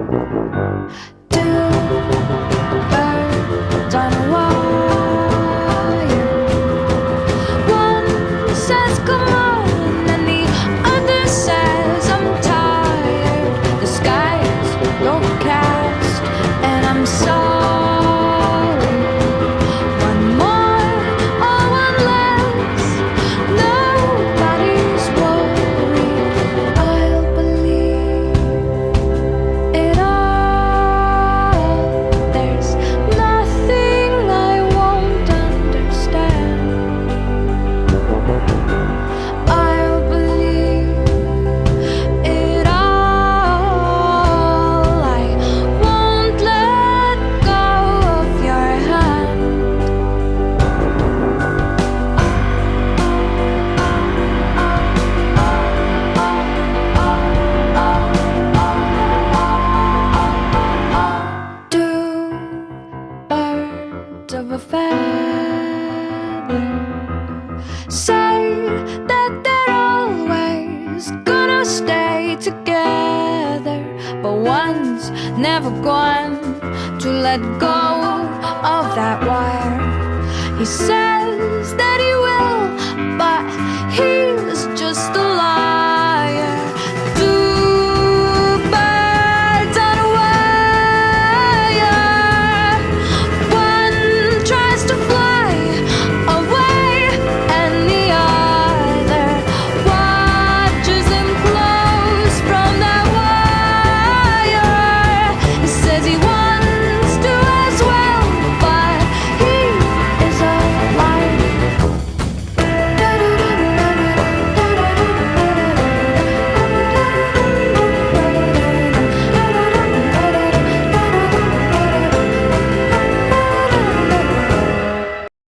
Two birds on a wire. One says come on and the other says I'm tired. The sky's overcast and I'm sorry. One more or one less, nobody's worried. I'll believe it all. There's nothing I won't understand. I'll believe it all. I won't let go of your hand. Two birds of a feather say that they're always gonna stay together, but one's never going to let go of that wire. He says that